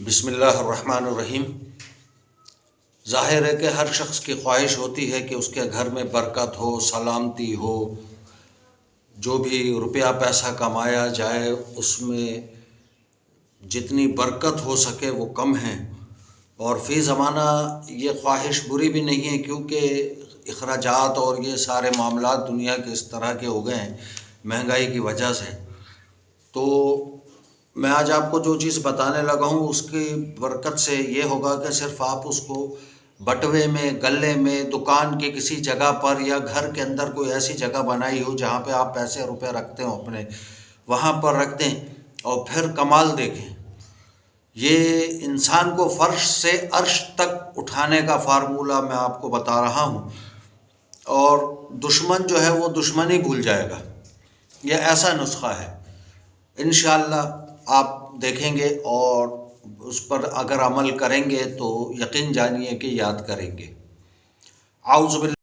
بسم اللہ الرحمن الرحیم۔ ظاہر ہے کہ ہر شخص کی خواہش ہوتی ہے کہ اس کے گھر میں برکت ہو، سلامتی ہو، جو بھی روپیہ پیسہ کمایا جائے اس میں جتنی برکت ہو سکے وہ کم ہے، اور فی زمانہ یہ خواہش بری بھی نہیں ہے، کیونکہ اخراجات اور یہ سارے معاملات دنیا کے اس طرح کے ہو گئے ہیں مہنگائی کی وجہ سے۔ تو میں آج آپ کو جو چیز بتانے لگا ہوں اس کی برکت سے یہ ہوگا کہ صرف آپ اس کو بٹوے میں، گلے میں، دکان کے کسی جگہ پر یا گھر کے اندر کوئی ایسی جگہ بنائی ہو جہاں پہ آپ پیسے روپے رکھتے ہوں اپنے، وہاں پر رکھ دیں اور پھر کمال دیکھیں۔ یہ انسان کو فرش سے عرش تک اٹھانے کا فارمولہ میں آپ کو بتا رہا ہوں، اور دشمن جو ہے وہ دشمنی بھول جائے گا۔ یہ ایسا نسخہ ہے، انشاءاللہ آپ دیکھیں گے اور اس پر اگر عمل کریں گے تو یقین جانیے کہ یاد کریں گے۔ اعوذ باللہ